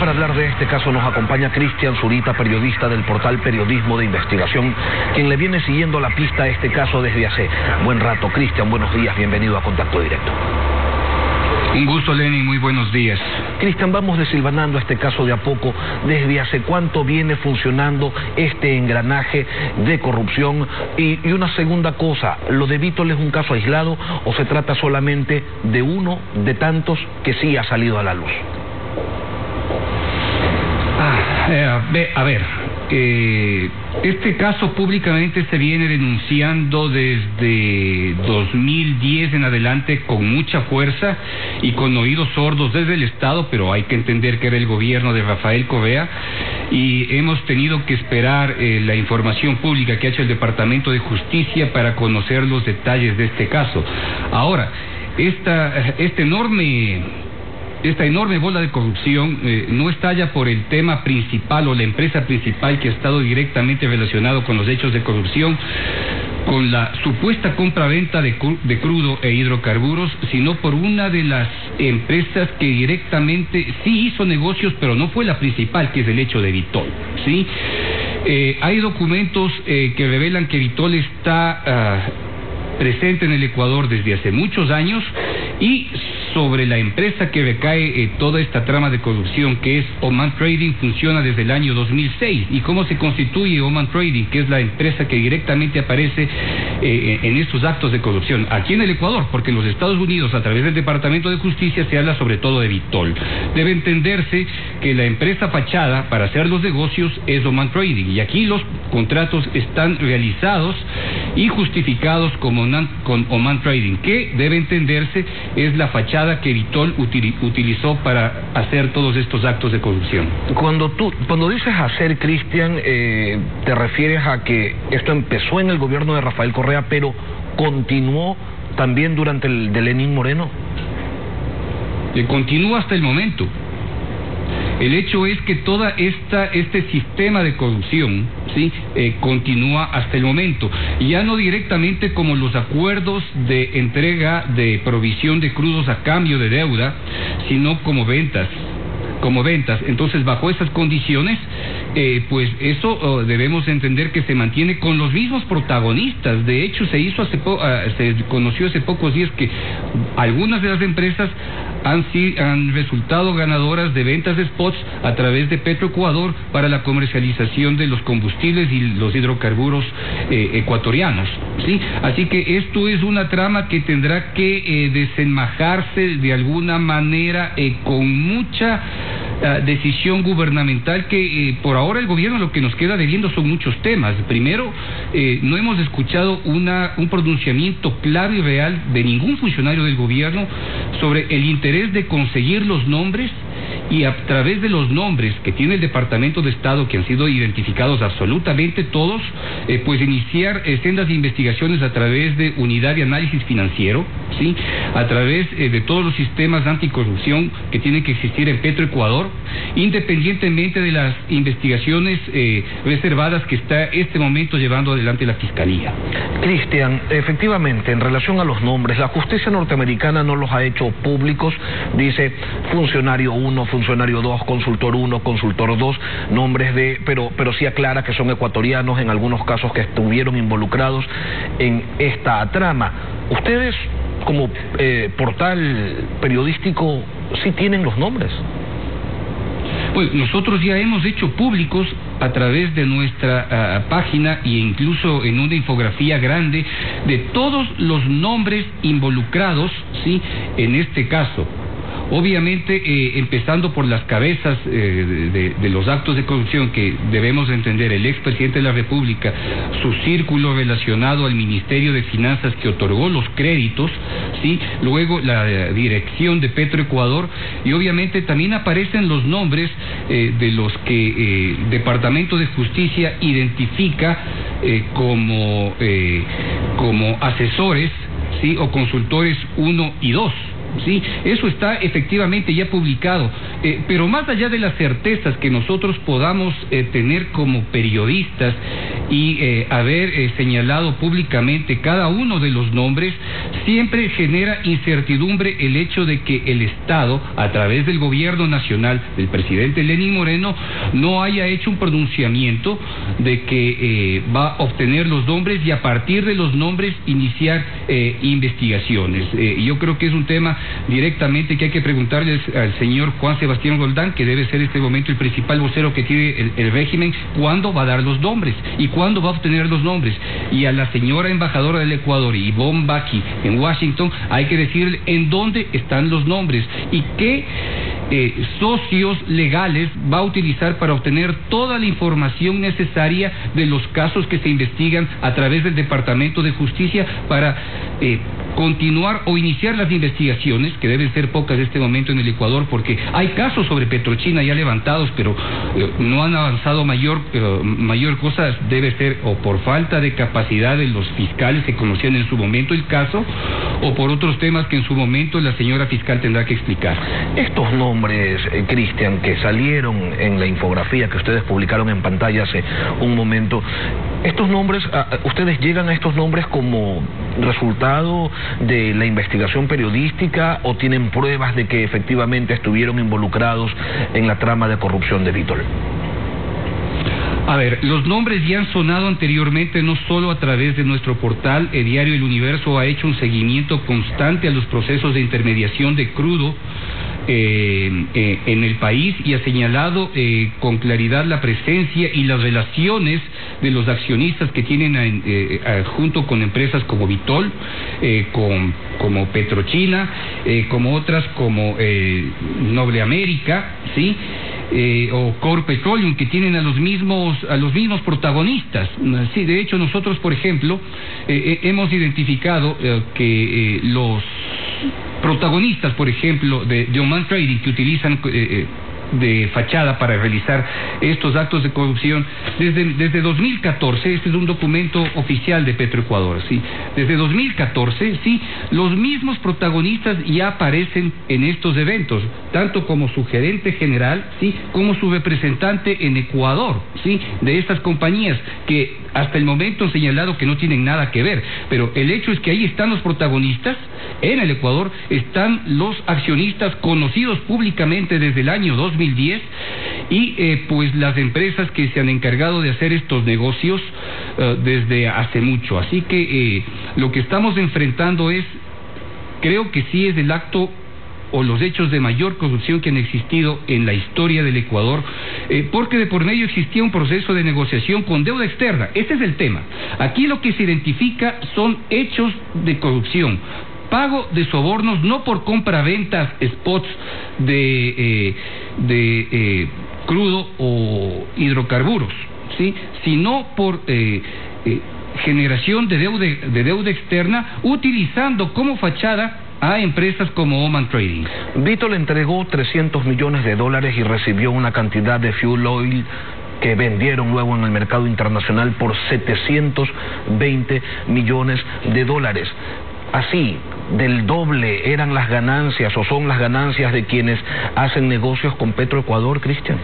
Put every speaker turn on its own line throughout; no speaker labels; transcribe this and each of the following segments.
para hablar de este caso nos acompaña Cristian Zurita, periodista del portal Periodismo de Investigación, quien le viene siguiendo la pista a este caso desde hace buen rato. Cristian, buenos días, bienvenido a Contacto Directo.
Un gusto, Lenin, muy buenos días.
Cristian, vamos desilvanando este caso de a poco. ¿Desde hace cuánto viene funcionando este engranaje de corrupción? Y una segunda cosa, ¿lo de Vitol es un caso aislado o se trata solamente de uno de tantos que sí ha salido a la luz?
Este caso públicamente se viene denunciando desde 2010 en adelante con mucha fuerza y con oídos sordos desde el Estado, pero hay que entender que era el gobierno de Rafael Correa y hemos tenido que esperar la información pública que ha hecho el Departamento de Justicia para conocer los detalles de este caso. Ahora, esta enorme bola de corrupción no estalla por el tema principal o la empresa principal que ha estado directamente relacionado con los hechos de corrupción, con la supuesta compra-venta de crudo e hidrocarburos, sino por una de las empresas que directamente sí hizo negocios, pero no fue la principal, que es el hecho de Vitol, ¿sí? Hay documentos que revelan que Vitol está presente en el Ecuador desde hace muchos años, y sobre la empresa que recae toda esta trama de corrupción, que es Oman Trading, funciona desde el año 2006. ¿Y cómo se constituye Oman Trading, que es la empresa que directamente aparece en estos actos de corrupción aquí en el Ecuador? Porque en los Estados Unidos, a través del Departamento de Justicia, se habla sobre todo de Vitol. Debe entenderse que la empresa fachada para hacer los negocios es Oman Trading, y aquí los contratos están realizados y justificados con Oman Trading, que debe entenderse es la fachada que Vitol utilizó para hacer todos estos actos de corrupción.
Cuando dices hacer, Cristian, te refieres a que esto empezó en el gobierno de Rafael Correa, pero continuó también durante el de Lenín Moreno.
Continúa hasta el momento. El hecho es que todo este sistema de corrupción, ¿sí?, continúa hasta el momento. Ya no directamente como los acuerdos de entrega de provisión de crudos a cambio de deuda, sino como ventas. Entonces, bajo esas condiciones, pues eso debemos entender que se mantiene con los mismos protagonistas. De hecho, se conoció hace pocos días que algunas de las empresas han resultado ganadoras de ventas de spots a través de Petroecuador para la comercialización de los combustibles y los hidrocarburos ecuatorianos, ¿sí? Así que esto es una trama que tendrá que desenmajarse de alguna manera con mucha decisión gubernamental, que por ahora el gobierno lo que nos queda debiendo son muchos temas. Primero, no hemos escuchado un pronunciamiento claro y real de ningún funcionario del gobierno sobre el interés de conseguir los nombres, y a través de los nombres que tiene el Departamento de Estado, que han sido identificados absolutamente todos, pues iniciar sendas de investigaciones a través de unidad de análisis financiero, ¿sí?, a través de todos los sistemas de anticorrupción que tienen que existir en Petroecuador, independientemente de las investigaciones reservadas que está este momento llevando adelante la Fiscalía.
Cristian, efectivamente, en relación a los nombres, la justicia norteamericana no los ha hecho públicos. Dice funcionario 1, funcionario 2, consultor 1, consultor 2, nombres pero sí aclara que son ecuatorianos en algunos casos que estuvieron involucrados en esta trama. Ustedes, como portal periodístico, sí tienen los nombres.
Pues nosotros ya hemos hecho públicos a través de nuestra página, e incluso en una infografía grande, de todos los nombres involucrados, ¿sí?, en este caso. Obviamente, empezando por las cabezas de los actos de corrupción, que debemos entender: el expresidente de la República, su círculo relacionado al Ministerio de Finanzas que otorgó los créditos, ¿sí?, luego la dirección de Petroecuador, y obviamente también aparecen los nombres de los que el Departamento de Justicia identifica como asesores, ¿sí?, o consultores 1 y 2. ¿sí? Eso está efectivamente ya publicado, pero más allá de las certezas que nosotros podamos tener como periodistas y haber señalado públicamente cada uno de los nombres, siempre genera incertidumbre el hecho de que el Estado, a través del gobierno nacional del presidente Lenín Moreno, no haya hecho un pronunciamiento de que va a obtener los nombres y a partir de los nombres iniciar investigaciones. Yo creo que es un tema directamente que hay que preguntarle al señor Juan Sebastián Roldán, que debe ser en este momento el principal vocero que tiene el régimen, cuándo va a dar los nombres y cuándo va a obtener los nombres. Y a la señora embajadora del Ecuador, Ivonne Baki, en Washington, hay que decirle en dónde están los nombres y qué socios legales va a utilizar para obtener toda la información necesaria de los casos que se investigan a través del Departamento de Justicia para continuar o iniciar las investigaciones, que deben ser pocas en este momento en el Ecuador, porque hay casos sobre Petrochina ya levantados, pero no han avanzado mayor cosa. Debe ser o por falta de capacidad de los fiscales que conocían en su momento el caso, o por otros temas que en su momento la señora fiscal tendrá que explicar.
Estos nombres, Cristian, que salieron en la infografía que ustedes publicaron en pantalla hace un momento, estos nombres, ¿ustedes llegan a estos nombres como resultado de la investigación periodística o tienen pruebas de que efectivamente estuvieron involucrados en la trama de corrupción de Vitol?
A ver, los nombres ya han sonado anteriormente, no solo a través de nuestro portal. El diario El Universo ha hecho un seguimiento constante a los procesos de intermediación de crudo en el país y ha señalado con claridad la presencia y las relaciones de los accionistas que tienen junto con empresas como Vitol, como Petrochina, como otras como Noble América, ¿sí? O Core Petroleum, que tienen a los mismos protagonistas. Sí, de hecho nosotros, por ejemplo, hemos identificado que los protagonistas, por ejemplo, de Oman Trading, que utilizan de fachada para realizar estos actos de corrupción desde 2014, este es un documento oficial de Petroecuador, ¿sí? Desde 2014, sí, los mismos protagonistas ya aparecen en estos eventos, tanto como su gerente general, sí, como su representante en Ecuador, sí, de estas compañías que hasta el momento han señalado que no tienen nada que ver, pero el hecho es que ahí están los protagonistas. En el Ecuador están los accionistas conocidos públicamente desde el año 2010 y pues las empresas que se han encargado de hacer estos negocios desde hace mucho. Así que lo que estamos enfrentando creo que sí es el acto o los hechos de mayor corrupción que han existido en la historia del Ecuador, porque de por medio existía un proceso de negociación con deuda externa. Ese es el tema. Aquí lo que se identifica son hechos de corrupción, pago de sobornos, no por compra-ventas spots de crudo o hidrocarburos, ¿sí?, sino por generación de deuda externa, utilizando como fachada a empresas como Oman Trading.
Vitol entregó $300 millones y recibió una cantidad de fuel oil que vendieron luego en el mercado internacional por $720 millones. Así, del doble eran las ganancias o son las ganancias de quienes hacen negocios con Petroecuador, Cristian.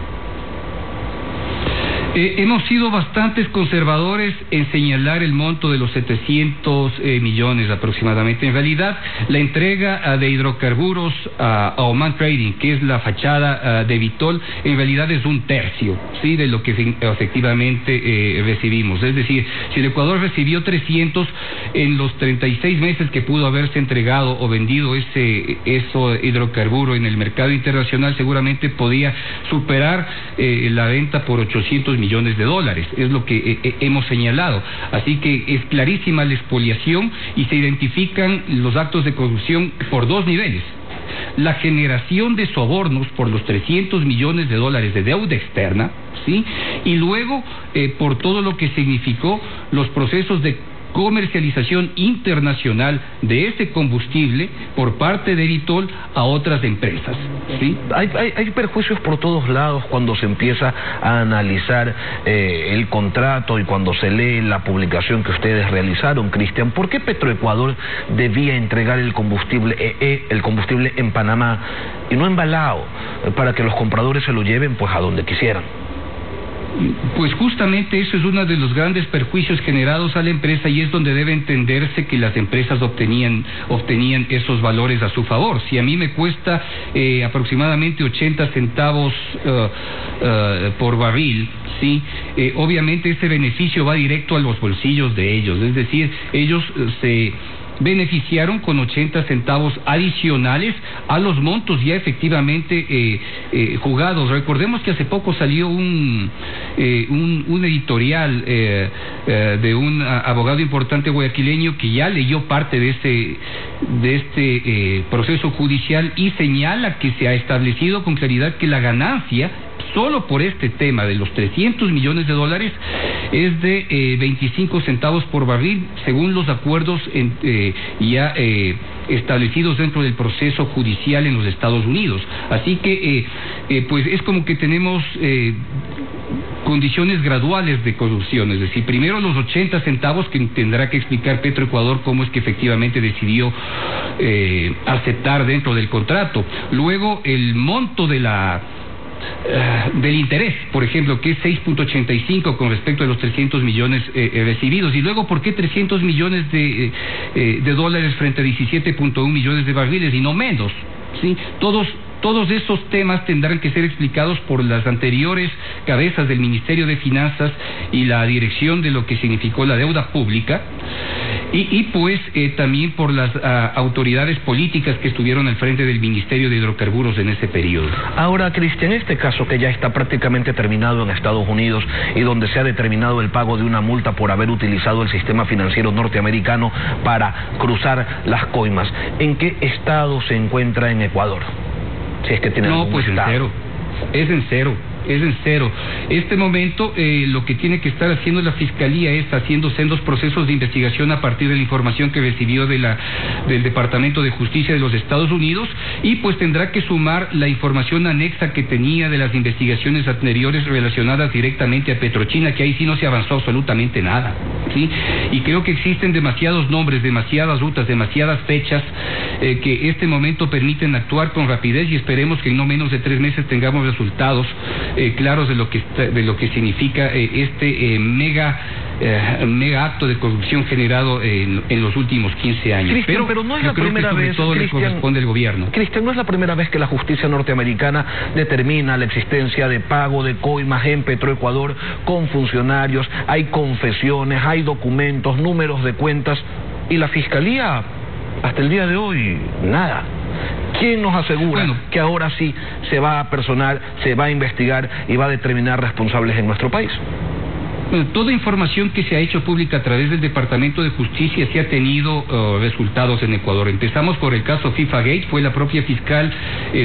Hemos sido bastantes conservadores en señalar el monto de los 700 millones aproximadamente. En realidad, la entrega de hidrocarburos a Oman Trading, que es la fachada de Vitol, en realidad es un tercio, ¿sí?, de lo que efectivamente recibimos. Es decir, si el Ecuador recibió 300 en los 36 meses que pudo haberse entregado o vendido ese hidrocarburo en el mercado internacional, seguramente podía superar la venta por $800 millones. Es lo que hemos señalado. Así que es clarísima la expoliación y se identifican los actos de corrupción por dos niveles: la generación de sobornos por los $300 millones de deuda externa, ¿sí?, y luego por todo lo que significó los procesos de comercialización internacional de ese combustible por parte de Eritol a otras empresas, ¿sí?
Hay perjuicios por todos lados cuando se empieza a analizar el contrato y cuando se lee la publicación que ustedes realizaron, Cristian. ¿Por qué Petroecuador debía entregar el combustible en Panamá y no en Balao, para que los compradores se lo lleven pues a donde quisieran?
Pues justamente eso es uno de los grandes perjuicios generados a la empresa, y es donde debe entenderse que las empresas obtenían esos valores a su favor. Si a mí me cuesta aproximadamente 80 centavos por barril, ¿sí? Obviamente ese beneficio va directo a los bolsillos de ellos, es decir, ellos se beneficiaron con 80 centavos adicionales a los montos ya efectivamente jugados. Recordemos que hace poco salió un editorial de un abogado importante guayaquileño que ya leyó parte de este proceso judicial y señala que se ha establecido con claridad que la ganancia solo por este tema de los $300 millones es de 25 centavos por barril, según los acuerdos ya establecidos dentro del proceso judicial en los Estados Unidos. Así que pues es como que tenemos condiciones graduales de corrupción, es decir, primero los 80 centavos que tendrá que explicar Petroecuador cómo es que efectivamente decidió aceptar dentro del contrato, luego el monto del interés, por ejemplo, que es 6.85 con respecto a los 300 millones recibidos, y luego ¿por qué 300 millones de dólares frente a 17.1 millones de barriles y no menos? ¿Sí? Todos esos temas tendrán que ser explicados por las anteriores cabezas del Ministerio de Finanzas y la dirección de lo que significó la deuda pública, y pues también por las autoridades políticas que estuvieron al frente del Ministerio de Hidrocarburos en ese periodo.
Ahora, Cristian, este caso que ya está prácticamente terminado en Estados Unidos y donde se ha determinado el pago de una multa por haber utilizado el sistema financiero norteamericano para cruzar las coimas, ¿en qué estado se encuentra en Ecuador? Si es que tiene
no, pues
estado.
Es en cero. Este momento lo que tiene que estar haciendo la Fiscalía es haciendo sendos procesos de investigación a partir de la información que recibió del Departamento de Justicia de los Estados Unidos, y pues tendrá que sumar la información anexa que tenía de las investigaciones anteriores relacionadas directamente a Petrochina, que ahí sí no se avanzó absolutamente nada, ¿sí? Y creo que existen demasiados nombres, demasiadas rutas, demasiadas fechas que este momento permiten actuar con rapidez, y esperemos que en no menos de 3 meses tengamos resultados claros de lo que significa este mega acto de corrupción generado en los últimos 15 años.
Cristian, pero no es la primera vez,
todo le corresponde al gobierno.
Cristian, no es la primera vez que la justicia norteamericana determina la existencia de pago de coimas en Petroecuador con funcionarios. Hay confesiones, hay documentos, números de cuentas, y la Fiscalía hasta el día de hoy nada. ¿Quién nos asegura que ahora sí se va a personar, se va a investigar y va a determinar responsables en nuestro país?
Bueno, toda información que se ha hecho pública a través del Departamento de Justicia sí ha tenido resultados en Ecuador. Empezamos por el caso FIFA Gate, fue la propia fiscal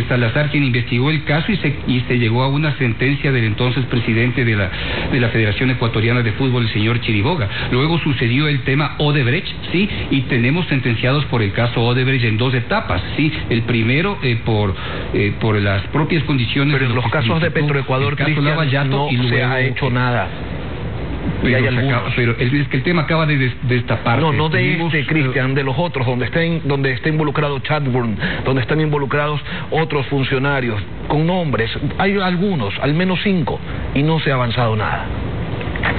Salazar quien investigó el caso y se llegó a una sentencia del entonces presidente de la Federación Ecuatoriana de Fútbol, el señor Chiriboga. Luego sucedió el tema Odebrecht, sí, y tenemos sentenciados por el caso Odebrecht en 2 etapas, sí. El primero por las propias condiciones.
Pero en los casos de Petroecuador, Cristian, no se ha hecho nada.
Pero es que el tema acaba de destaparse.
No de Cristian, de los otros, donde está involucrado Chadbourne, donde están involucrados otros funcionarios con nombres. Hay algunos, al menos 5, y no se ha avanzado nada.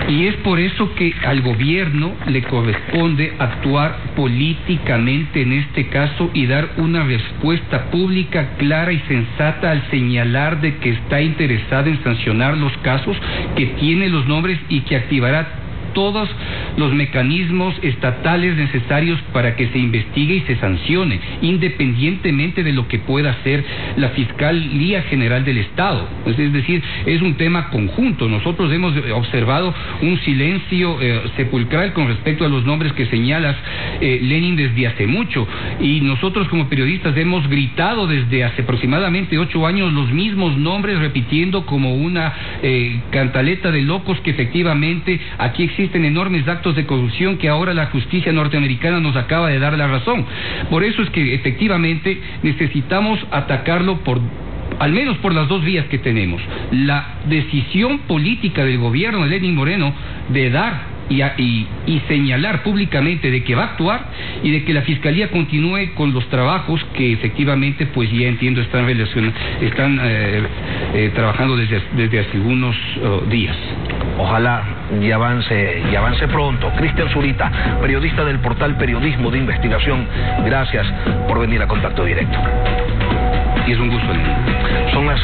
Y es por eso que al gobierno le corresponde actuar políticamente en este caso y dar una respuesta pública clara y sensata al señalar de que está interesada en sancionar los casos, que tiene los nombres y que activará todos los mecanismos estatales necesarios para que se investigue y se sancione, independientemente de lo que pueda hacer la Fiscalía General del Estado. Es decir, es un tema conjunto. Nosotros hemos observado un silencio sepulcral con respecto a los nombres que señalas, Lenin, desde hace mucho, y nosotros como periodistas hemos gritado desde hace aproximadamente 8 años los mismos nombres, repitiendo como una cantaleta de locos que efectivamente aquí existe existen enormes actos de corrupción que ahora la justicia norteamericana nos acaba de dar la razón. Por eso es que efectivamente necesitamos atacarlo al menos por las dos vías que tenemos. La decisión política del gobierno de Lenín Moreno de dar y señalar públicamente de que va a actuar y de que la Fiscalía continúe con los trabajos que efectivamente, pues ya entiendo, están trabajando desde hace algunos días.
Ojalá y avance pronto. Cristian Zurita, periodista del portal Periodismo de Investigación, gracias por venir a Contacto Directo.
Y es un gusto, Lenín.
Son las